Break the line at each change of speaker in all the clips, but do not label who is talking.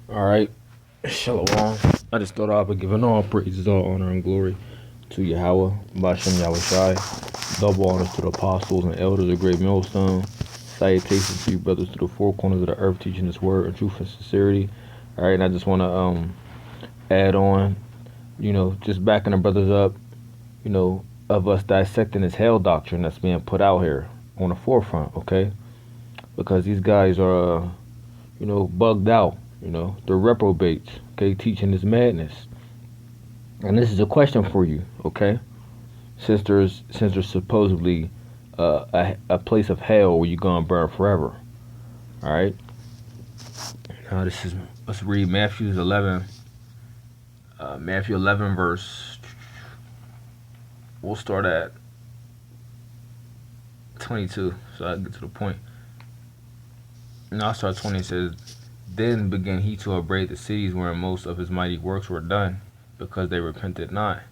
All right, Shalom. I just thought I'd be giving all praises, all honor, and glory to Yahweh, Bashem Yahweh Shai. Double honors to the apostles and elders of Great Millstone. Salutations to you, brothers, to the four corners of the earth, teaching this word in truth and sincerity. All right, and I just want to add on, just backing the brothers up, of us dissecting this hell doctrine that's being put out here on the forefront, okay? Because these guys are, bugged out. They're reprobates, okay, teaching this madness. And this is a question for you, okay? Since there's supposedly a place of hell where you're gonna burn forever. All right. Now let's read Matthew 11. Matthew 11 verse. We'll start at 22, so I can get to the point. Now I'll start 20. It says, "Then began he to upbraid the cities wherein most of his mighty works were done, because they repented not.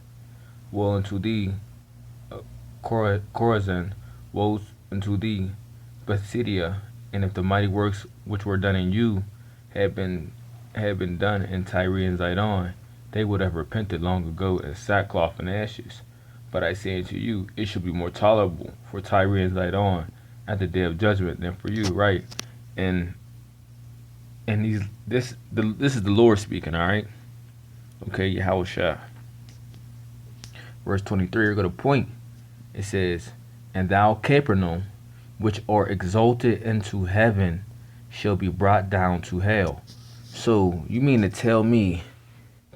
Woe unto thee, Chorazin! Woe unto thee, Bethsaida! And if the mighty works which were done in you had been done in Tyre and Zidon, they would have repented long ago in sackcloth and ashes. But I say unto you, it shall be more tolerable for Tyre and Zidon at the day of judgment than for you." Right, and this is the Lord speaking. All right, okay, Yahweh Shah. Verse 23. We're gonna point. It says, "And thou, Capernaum, which are exalted into heaven, shall be brought down to hell." So you mean to tell me,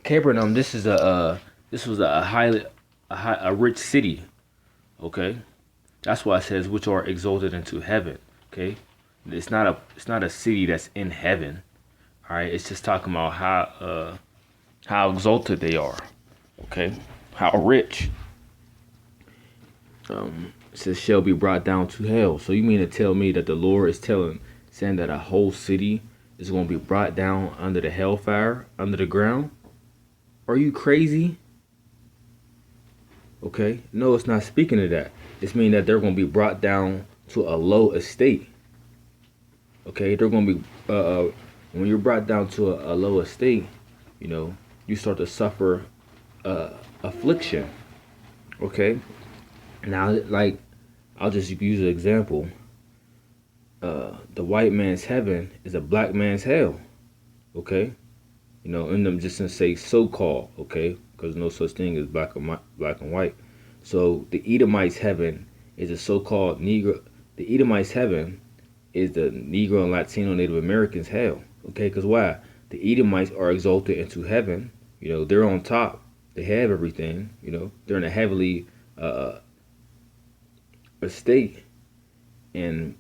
Capernaum? This was a rich city, okay? That's why it says which are exalted into heaven. Okay, it's not a city that's in heaven. All right, it's just talking about how exalted they are. Okay, how rich. It says shall be brought down to hell. So you mean to tell me that the Lord is saying that a whole city is going to be brought down under the hellfire, under the ground? Are you crazy? Okay, no, it's not speaking of that. It's meaning that they're going to be brought down to a low estate. Okay, they're going to be when you're brought down to a low estate, you start to suffer affliction. Okay, now like I'll just use an example. The white man's heaven is a black man's hell. Okay, and them just to say so-called. Okay, because no such thing as black and white. So the Edomites' heaven is a so-called Negro. The Edomites' heaven is the Negro and Latino Native Americans' hell. Okay, because why? The Edomites are exalted into heaven. They're on top. They have everything. They're in a heavenly estate, and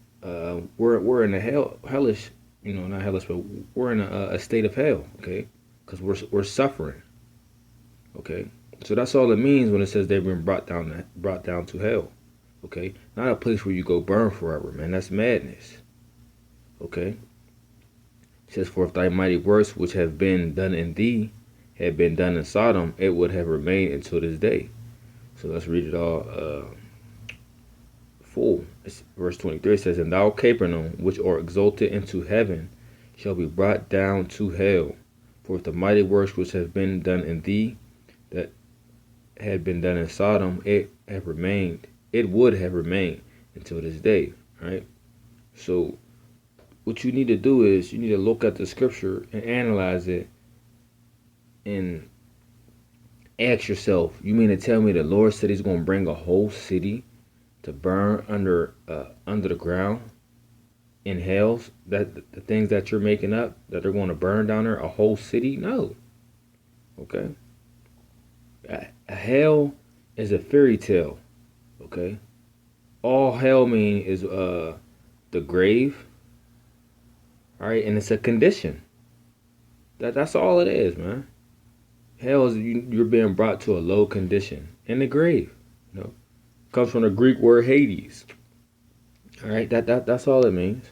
we're in a hellish. Not hellish, but we're in a state of hell. Okay, because we're suffering. Okay, so that's all it means when it says they've been brought down to hell. Okay, not a place where you go burn forever, man. That's madness. Okay, it says, "For if thy mighty works which have been done in thee had been done in Sodom, it would have remained until this day." So let's read it all full. It's verse 23. It says, "And thou, Capernaum, which are exalted into heaven, shall be brought down to hell. For if the mighty works which have been done in thee that had been done in Sodom, it would have remained until this day." Right? So what you need to do is you need to look at the scripture and analyze it and ask yourself, you mean to tell me the Lord said he's going to bring a whole city to burn under the ground in hells? That the things that you're making up that they're going to burn down there, a whole city? No. Okay. A hell is a fairy tale. Okay. All hell mean is the grave. All right, and it's a condition. That's all it is, man. Hell is you're being brought to a low condition in the grave. Comes from the Greek word Hades. All right, that's all it means.